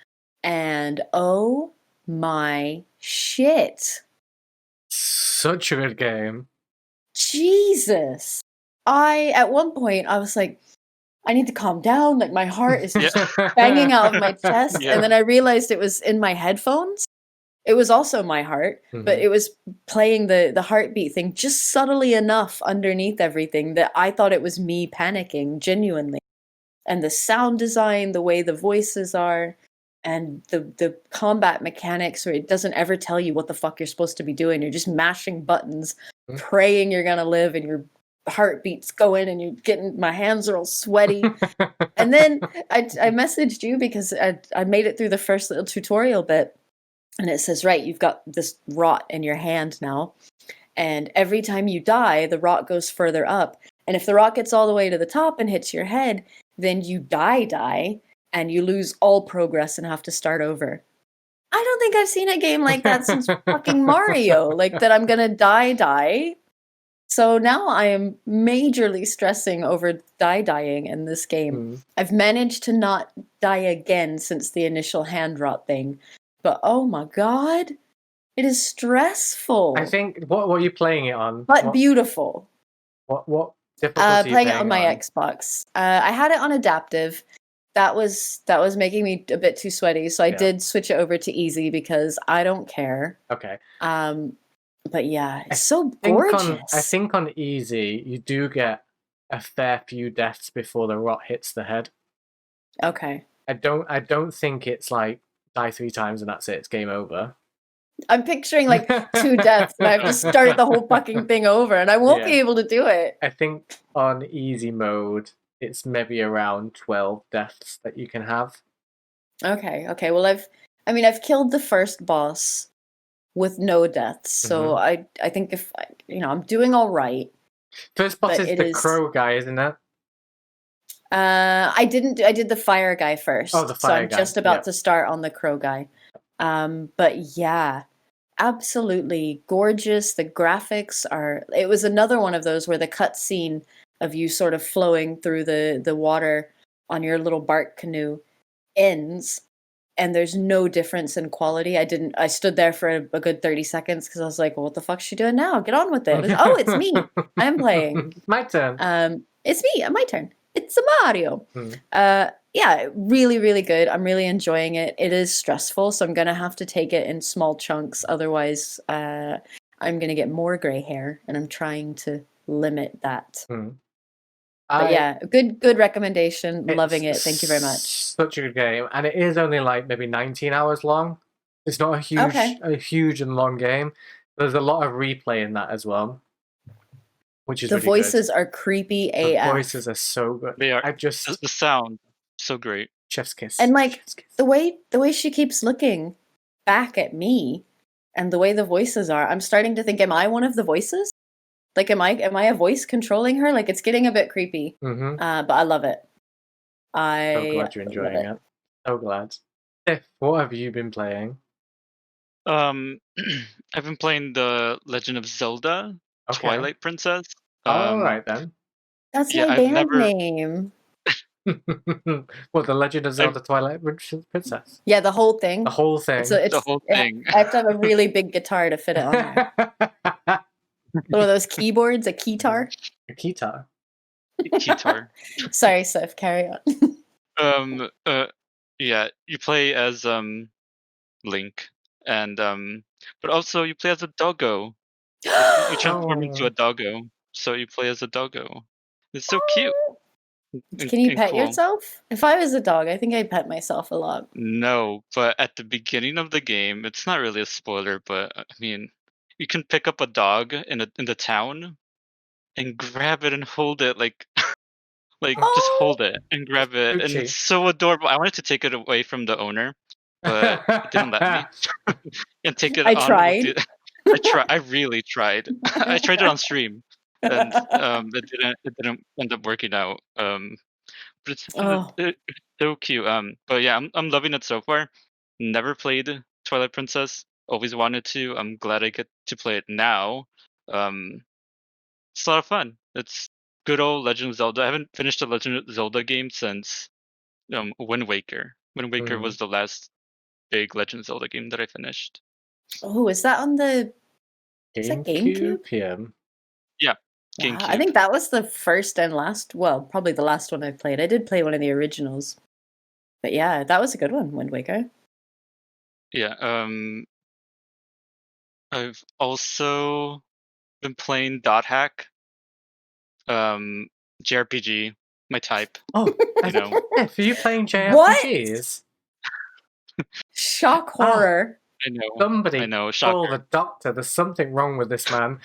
And oh my shit. Such a good game. Jesus. At one point I was like, I need to calm down. Like my heart is just banging out of my chest. Yeah. And then I realized it was in my headphones. It was also my heart, but it was playing the heartbeat thing just subtly enough underneath everything that I thought it was me panicking genuinely. And the sound design, the way the voices are, and the combat mechanics where it doesn't ever tell you what the fuck you're supposed to be doing. You're just mashing buttons, praying you're gonna live, and your heartbeat's going, and you're getting, my hands are all sweaty. And then I messaged you because I made it through the first little tutorial bit, and it says, right, you've got this rot in your hand now, and every time you die, the rot goes further up. And if the rot gets all the way to the top and hits your head, then you die, and you lose all progress and have to start over. I don't think I've seen a game like that since fucking Mario, like that I'm gonna die. So now I am majorly stressing over dying in this game. I've managed to not die again since the initial hand rot thing. But oh my god, it is stressful. I think, what are you playing it on? But beautiful. What difficulty playing it on my Xbox. I had it on adaptive. That was making me a bit too sweaty, so I did switch it over to easy because I don't care. Okay. But yeah, it's so gorgeous. I think on easy you do get a fair few deaths before the rot hits the head. Okay. I don't think it's like die 3 times and that's it. It's game over. I'm picturing like 2 deaths, and I have to start the whole fucking thing over, and I won't be able to do it. I think on easy mode, it's maybe around 12 deaths that you can have. Okay. Well, I've killed the first boss with no deaths, so I think if I'm doing all right. First boss is the crow guy, isn't it? I did the fire guy first. Oh, the fire guy. So I'm just about to start on the crow guy. But yeah, absolutely gorgeous. The graphics it was another one of those where the cutscene of you sort of flowing through the water on your little bark canoe ends, and there's no difference in quality. I stood there for a good 30 seconds because I was like, well, what the fuck's she doing now? Get on with it. Oh, it's me. I'm playing. My turn. It's me. My turn. It's a Mario. Yeah, really, really good. I'm really enjoying it. It is stressful, so I'm going to have to take it in small chunks. Otherwise, I'm going to get more gray hair, and I'm trying to limit that. But yeah, good recommendation. Loving it. Thank you very much. Such a good game. And it is only like maybe 19 hours long. It's not a huge and long game. There's a lot of replay in that as well, which is the really voices good. are creepy The AF. voices are so good. They are. The sound so great. Chef's kiss. And like the way she keeps looking back at me, and the way the voices are, I'm starting to think, am I one of the voices? Like, am I a voice controlling her? Like, it's getting a bit creepy. But I love it. So glad you're enjoying it. So glad. Tiff, what have you been playing? I've been playing the Legend of Zelda Twilight Princess. All right then. That's my band name. What, the Legend of Zelda Twilight Princess? Yeah, the whole thing. The whole thing. It's the whole thing. I have to have a really big guitar to fit it on there. One of those keyboards, a keytar. A keytar. Keytar. Sorry, Sif, carry on. Yeah, you play as Link, and but also you play as a doggo. You transform into a doggo, so you play as a doggo. It's so cute. Can you pet yourself? If I was a dog, I think I'd pet myself a lot. No, but at the beginning of the game, it's not really a spoiler, but I mean, you can pick up a dog in the town and grab it and hold it like just hold it and grab it, and it's so adorable. I wanted to take it away from the owner, but it didn't let me and take it I on with tried. the. I really tried. I tried it on stream, and it didn't end up working out. But Oh, it's so cute. But yeah, I'm loving it so far. Never played Twilight Princess. Always wanted to. I'm glad I get to play it now. Um, it's a lot of fun. It's good old Legend of Zelda. I haven't finished a Legend of Zelda game since Wind Waker. Wind Waker Mm. was the last big Legend of Zelda game that I finished. oh, is that on the? Is that GameCube? GameCube, yeah. Yeah, Wow, I GameCube. think that was the first and last. Well, probably the last one I played. I did play one of the originals, but yeah, that was a good one, Wind Waker. Yeah. I've also been playing Dot Hack. JRPG, my type. Oh, You know. for you playing What? JRPGs? Shock Ah, horror. I know. I somebody know. call Shocker. the doctor. There's something wrong with this man.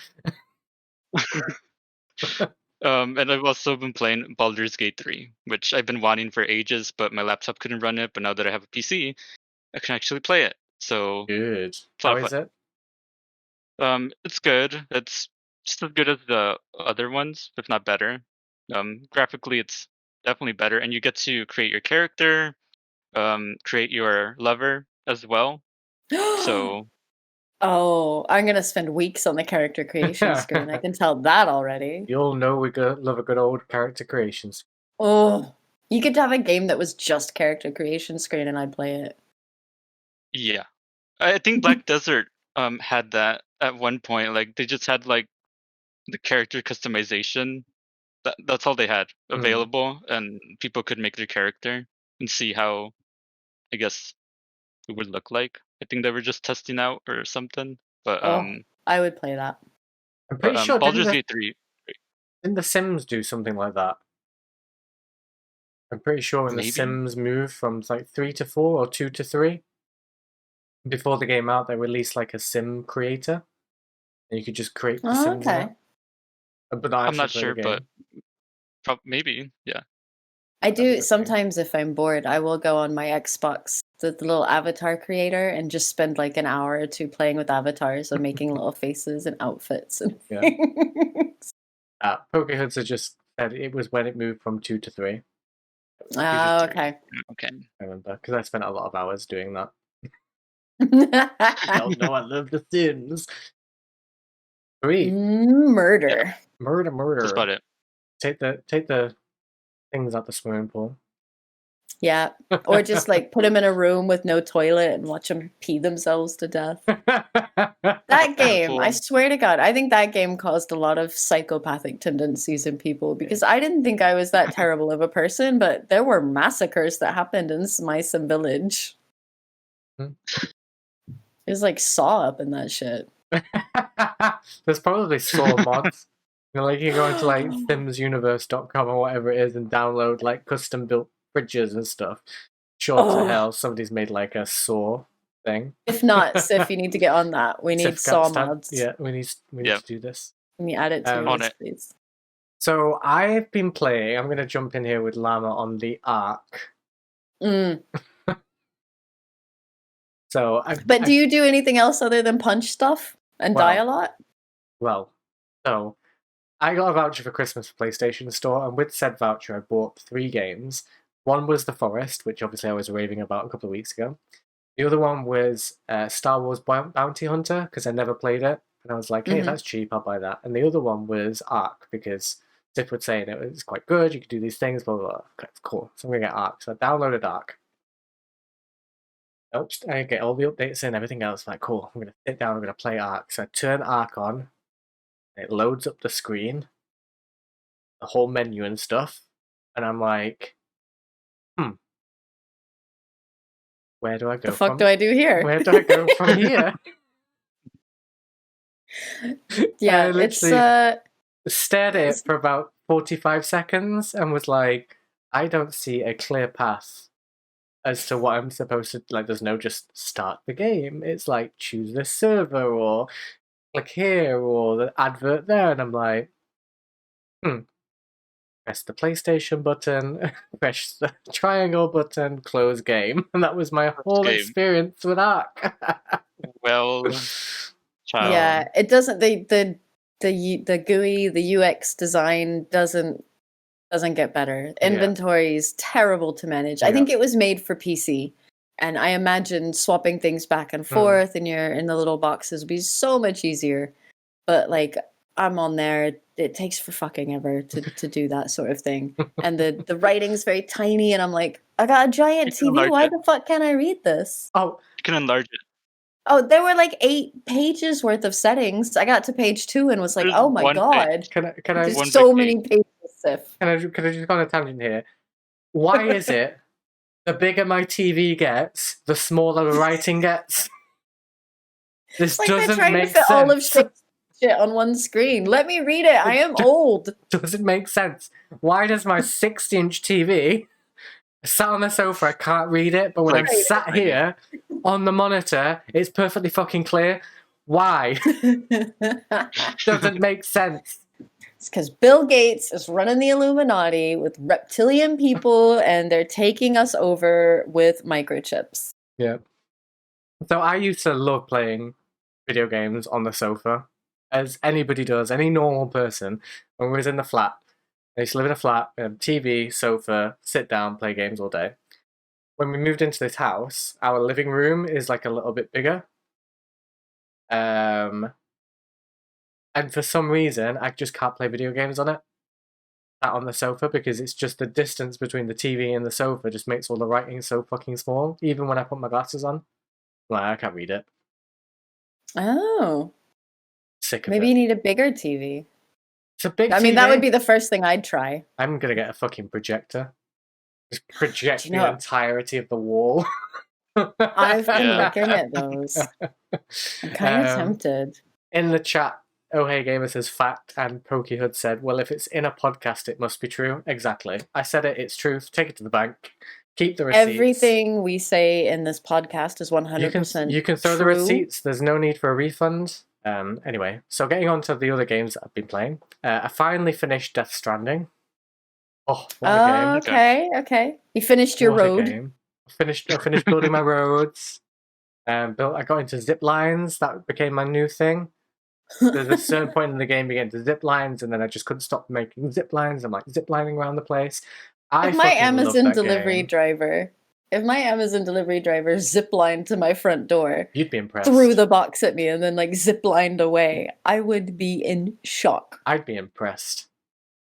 And I've also been playing Baldur's Gate 3, which I've been wanting for ages, but my laptop couldn't run it. But now that I have a PC, I can actually play it. So Good. it's a lot How of is it? fun. It's good. It's just as good as the other ones, if not better. Graphically, it's definitely better, and you get to create your character, create your lover as well. So Oh, I'm gonna spend weeks on the character creation screen. I can tell that already. You'll know we love a good old character creations. Oh, you could have a game that was just character creation screen and I'd play it. yeah, I think Black Desert had that at one point. Like they just had like the character customization. That's all they had available, and people could make their character and see how, I guess, it would look like. I think they were just testing out or something. But Oh, I would play that. I'm pretty sure Baldur's Gate 3. didn't the Sims do something like that? I'm pretty sure when the Maybe. Sims moved from like 3 to 4 or 2 to 3, before the game out, they released like a Sim creator, and you could just create the Oh, Sims in okay. it. But not I'm actually not play the sure, but game. maybe. Yeah. I That'd be the do thing. sometimes if I'm bored, I will go on my Xbox, the little avatar creator, and just spend like an hour or two playing with avatars and making little faces and outfits and Yeah. things. Pokéhoods are just said it was when it moved from 2 to 3. Oh, okay. Okay. I remember because I spent a lot of hours doing that. Don't know I love the Sims. 3. Murder. Murder, That's murder. about it. Take the things out the swimming pool. Yeah. Or just like put them in a room with no toilet and watch them pee themselves to death. That game, I Cool. swear to God, I think that game caused a lot of psychopathic tendencies in people because I didn't think I was that terrible of a person, but there were massacres that happened in my Sim village. Hmm. There's like Saw up in that shit. There's probably Saw mods. You know, like you go into like simsuniverse.com or whatever it is and download like custom built fridges and stuff. Sure to Oh. hell, somebody's made like a Saw thing. If not, Sif, you need to get on that. We need Sif Saw got mods. Yeah, we need to do this. Can you add it to your On list, it. please? So I've been playing. I'm going to jump in here with Llama on the Ark. Mm. So, But do you do anything else other than punch stuff and die a lot? Well, so I got a voucher for Christmas for PlayStation Store, and with said voucher, I bought 3 games. One was The Forest, which obviously I was raving about a couple of weeks ago. The other one was Star Wars Bounty Hunter, because I never played it. And I was like, hey, that's cheap, I'll buy that. And the other one was Ark, because Tiff was saying it was quite good, you could do these things, blah, blah, blah. Okay, cool. So I'm going to get Ark. So I downloaded Ark. Nope, I get all the updates and everything else. Like, cool, I'm going to sit down, I'm going to play Ark. So I turn Ark on, and it loads up the screen, the whole menu and stuff. And I'm like, where do I go The fuck do I do here? Where do I go from here? Yeah, I it's stared at it for about 45 seconds and was like, I don't see a clear path as to what I'm supposed to, like, there's no just start the game. It's like, choose this server or click here or the advert there. And I'm like, press the PlayStation button, press the triangle button, close game. And that was my whole game. experience with Ark. Well, child. Yeah, it doesn't. The GUI, the UX design doesn't get better. Inventory is terrible to manage. I think it was made for PC, and I imagine swapping things back and forth in the little boxes would be so much easier. But like, I'm on there. It takes for fucking ever to do that sort of thing, and the writing's very tiny, and I'm like, I got a giant TV. Why the fuck can't I read this? Oh, you can enlarge it. Oh, there were like 8 pages worth of settings. I got to page 2 and was like, There's "Oh my one god!" can I? There's so many pages, Sif. Can I just go on a tangent here? Why is it the bigger my TV gets, the smaller the writing gets? This It's like doesn't they're trying make to fit sense. all of shit on one screen. Let me read it. I am old. Doesn't make sense. Why does my 60-inch TV sat on the sofa? I can't read it, but when I'm sat here on the monitor, it's perfectly fucking clear. Why? Doesn't make sense. It's because Bill Gates is running the Illuminati with reptilian people, and they're taking us over with microchips. Yeah. So I used to love playing video games on the sofa, as anybody does, any normal person. When we was in the flat, I used to live in a flat, TV, sofa, sit down, play games all day. When we moved into this house, our living room is like a little bit bigger. And for some reason, I just can't play video games on it. Sat on the sofa, because it's just the distance between the TV and the sofa just makes all the writing so fucking small. Even when I put my glasses on, like, I can't read it. Oh. Sick of Maybe it. you need a bigger TV. It's a big I mean, TV. that would be the first thing I'd try. I'm gonna get a fucking projector. Just project Do you know- the entirety of the wall. I've been Yeah. looking at those. I'm kind of tempted. In the chat, Oh Hey Gamer says fact, and Pokehood said, well, if it's in a podcast, it must be true. Exactly. I said it, it's truth. Take it to the bank. Keep the receipts. Everything we say in this podcast is 100% You can throw the true. receipts. There's no need for a refund. Anyway, so getting on to the other games that I've been playing. I finally finished Death Stranding. Oh, what a game. Okay. You finished your What a road. game. I finished building my roads. I got into zip lines. That became my new thing. There's a certain point in the game you get into zip lines, and then I just couldn't stop making zip lines. I'm like zip lining around the place. If my Amazon delivery driver ziplined to my front door, you'd be impressed. Threw the box at me and then like ziplined away, I would be in shock. I'd be impressed.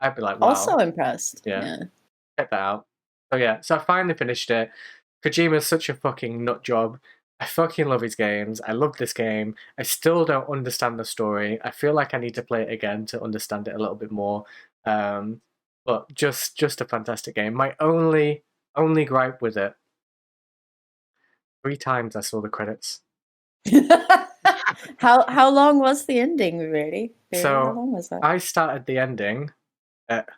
I'd be like, wow. Also impressed. Yeah. Check that out. So I finally finished it. Kojima's such a fucking nut job. I fucking love his games. I love this game. I still don't understand the story. I feel like I need to play it again to understand it a little bit more. But just a fantastic game. My only gripe with it, 3 times I saw the credits. How long was the ending, really? So how long was that? I started the ending at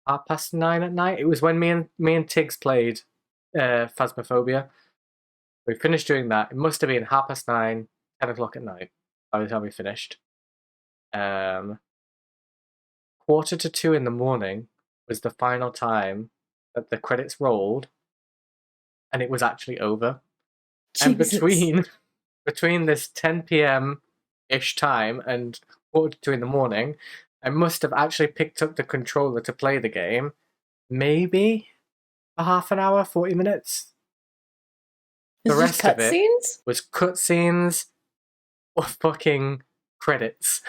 9:30 at night. It was when me and Tiggs played Phasmophobia. We finished doing that. It must have been 9:30, 10 o'clock at night by the time we finished. 1:45 in the morning was the final time that the credits rolled, and it was actually over. Jesus. And between this 10 p.m. ish time and 1:45 in the morning, I must have actually picked up the controller to play the game, maybe a half an hour, 40 minutes. The rest of it was cutscenes or fucking credits.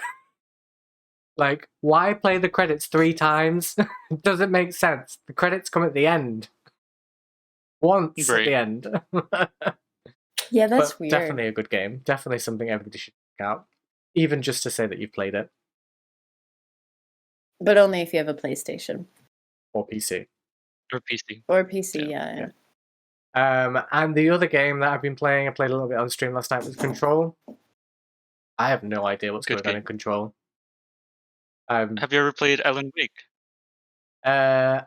Like, why play the credits 3 times? It doesn't make sense. The credits come at the end. Once at the end. Yeah, that's weird. Definitely a good game. Definitely something everybody should check out. Even just to say that you've played it. But only if you have a PlayStation. Or PC. Or PC, yeah. And the other game that I've been playing, I played a little bit on stream last night, was Control. I have no idea what's going on in Control. Have you ever played Alan Wake? I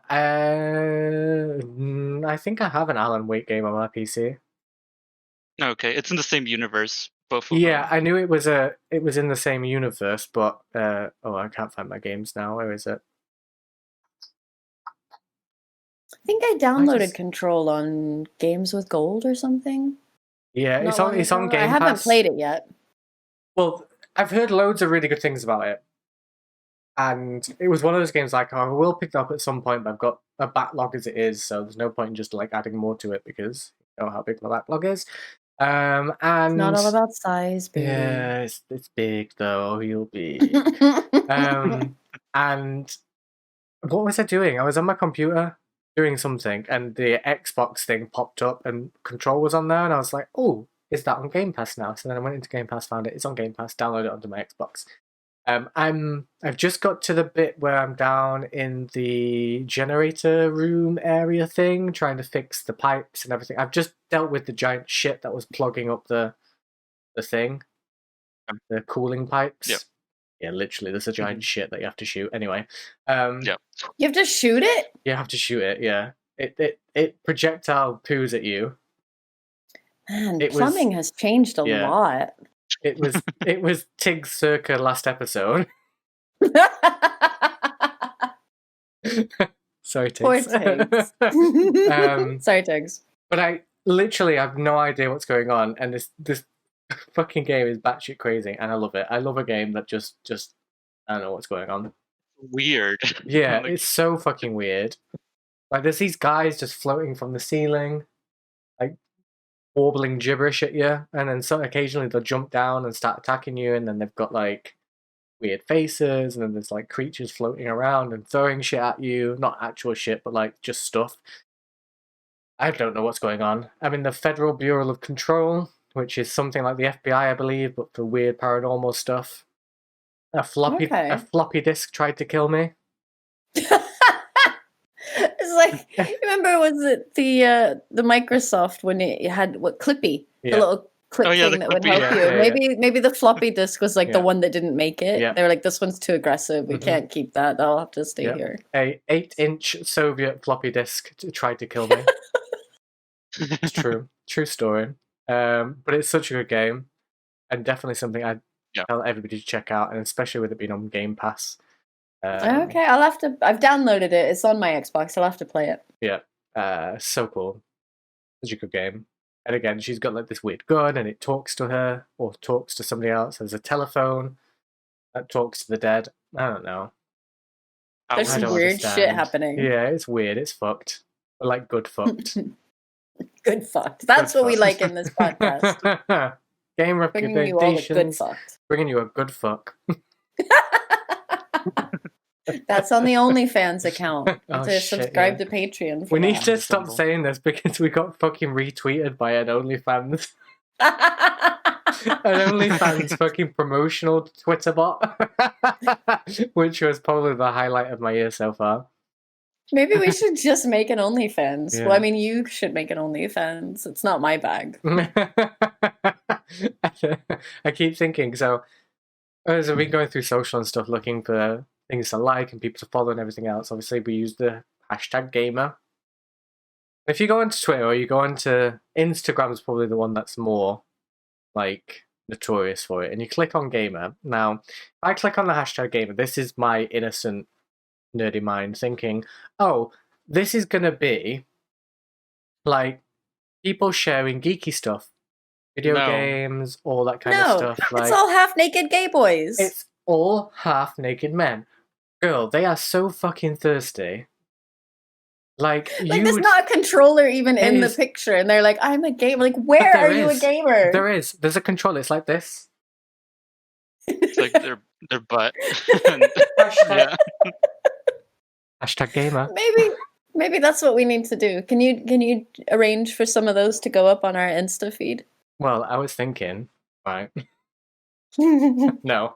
think I have an Alan Wake game on my PC. Okay, it's in the same universe. Both of Yeah, them. I knew it was in the same universe, but I can't find my games now. Where is it? think I downloaded just- Control on Games with Gold or something. Yeah, Not it's long on ago. Game I haven't Pass. played it yet. Well, I've heard loads of really good things about it. And it was one of those games like, oh, I will pick it up at some point, but I've got a backlog as it is, so there's no point in just like adding more to it because you know how big my backlog is. And It's not all about size, baby. yeah, it's big though. You'll be. And what was I doing? I was on my computer doing something, and the Xbox thing popped up, and Control was on there, and I was like, oh, is that on Game Pass now? So then I went into Game Pass, found it. It's on Game Pass. Downloaded it onto my Xbox. I've just got to the bit where I'm down in the generator room area thing, trying to fix the pipes and everything. I've just dealt with the giant shit that was plugging up the thing, the cooling pipes. Yep. Yeah, literally, there's a giant shit that you have to shoot. Anyway, Yep. You have to shoot it? you have to shoot it. Yeah, it projectile poos at you. Man, It was- plumbing has changed a yeah. lot. It was Tig's circa last episode. Sorry, Poor Tiggs. Tigs. Sorry, Tigs. But I literally have no idea what's going on, and this fucking game is batshit crazy, and I love it. I love a game that just I don't know what's going on. Weird. Yeah, Like, it's so fucking weird. Like there's these guys just floating from the ceiling, like warbling gibberish at you, and then so occasionally they'll jump down and start attacking you, and then they've got like weird faces, and then there's like creatures floating around and throwing shit at you. Not actual shit, but like just stuff. I don't know what's going on. I'm in the Federal Bureau of Control, which is something like the FBI, I believe, but for weird paranormal stuff. A floppy disk tried to kill me. It's like, you remember, was it the Microsoft when it had what Clippy, the Yeah. little clip Oh, yeah, thing the that would Clippy, help yeah, you? yeah, Maybe the floppy disk was like the Yeah. one that didn't make it. Yeah. They were like, this one's too aggressive. We Mhm. can't keep that. That'll have to stay Yeah. here. A 8-inch Soviet floppy disk tried to kill me. It's true. True story. But it's such a good game, and definitely something I'd tell everybody to check out, and especially with it being on Game Pass. Okay, I'll have to. I've downloaded it. It's on my Xbox. I'll have to play it. Yeah. So cool. Such a good game. And again, she's got like this weird gun, and it talks to her or talks to somebody else. There's a telephone that talks to the dead. I don't know. There's I some don't weird shit understand. happening. Yeah, it's weird. It's fucked. But like good fucked. Good fucked. That's Good what we fucked. like in this podcast. Game Bringing you all the good recommendations. fucked. Bringing you a good fuck. That's on the OnlyFans account. You Oh, have to shit, subscribe yeah. to Patreon. For We need that. to stop Assemble. saying this because we got fucking retweeted by an OnlyFans. An OnlyFans fucking promotional Twitter bot. Which was probably the highlight of my year so far. Maybe we should just make an OnlyFans. Yeah. Well, I mean, you should make an OnlyFans. It's not my bag. I keep thinking, so as I've been going through social and stuff looking for things to like and people to follow and everything else, obviously we use the hashtag gamer. If you go onto Twitter or you go onto Instagram, is probably the one that's more like notorious for it, and you click on gamer. Now, if I click on the hashtag gamer, this is my innocent nerdy mind thinking, oh, this is gonna be like people sharing geeky stuff, video No. games, all that kind of No, stuff. Like it's all half-naked gay boys. it's all half-naked men. Girl, they are so fucking thirsty. Like Like, you there's would, not a controller even It in the is- picture, and they're like, "I'm a gamer." Like, where there are you a is. gamer? there's a controller. It's like this. It's like their butt. Hashtag, Yeah. hashtag gamer. Maybe that's what we need to do. Can you arrange for some of those to go up on our Insta feed? Well, I was thinking, right? No.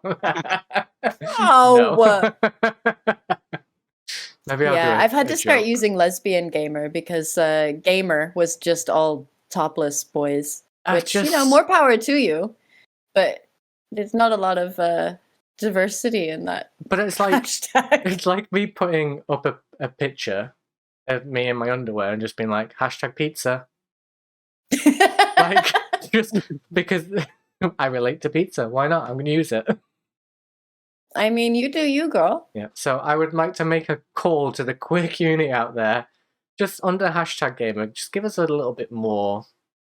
Oh. No. Maybe I'll do Yeah, a- I've had a to start joke. using lesbian gamer because gamer was just all topless boys. I Which, just- more power to you, but there's not a lot of diversity in that But it's like hashtag. it's like me putting up a picture of me in my underwear and just being like hashtag pizza. Like just because I relate to pizza. Why not? I'm gonna use it. I mean, you do you, girl. Yeah. So I would like to make a call to the queer community out there. just under hashtag gamer, just give us a little bit more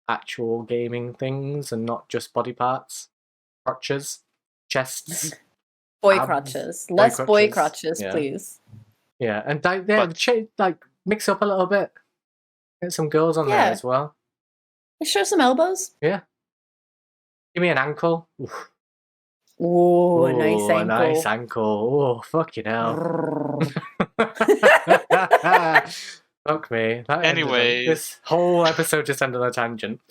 actual gaming things and not just body parts, crotches, chests, Boy abs, crotches. Less boy crotches, yeah. please. Yeah, and like mix up a little bit. Get some girls on there Yeah. as well. Show some elbows. Yeah. Give me an ankle. Oof. Ooh, a Ooh, nice a ankle. nice ankle. Oh, fucking hell. Fuck me. Anyway. This whole episode just ended on a tangent.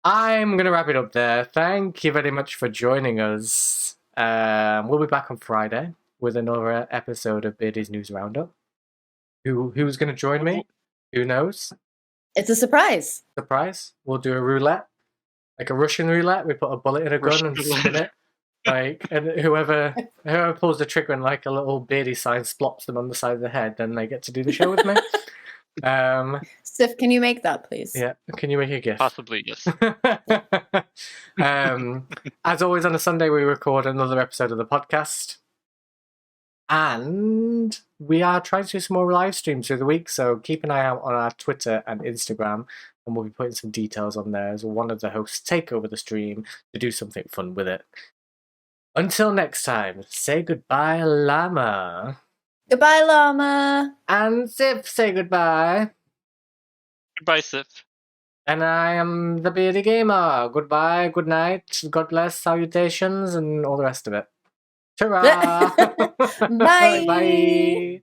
I'm going to wrap it up there. Thank you very much for joining us. We'll be back on Friday with another episode of Beardy's News Roundup. Who's going to join me? Who knows? It's a surprise. Surprise. We'll do a roulette. Like a Russian roulette. We put a bullet in a gun and spin it. Like, and whoever pulls the trigger and like a little beardy sign splops them on the side of the head, then they get to do the show with me. Sif, can you make that, please? Yeah, can you make a gift? Possibly, yes. As always, on a Sunday, we record another episode of the podcast. And we are trying to do some more live streams through the week, so keep an eye out on our Twitter and Instagram, and we'll be putting some details on there as one of the hosts take over the stream to do something fun with it. Until next time, say goodbye, Llama. Goodbye, Llama. And Sif, say goodbye. Goodbye, Sif. And I am the Beardy Gamer. Goodbye, good night, God bless, salutations, and all the rest of it. Ta-ra! Bye. Bye.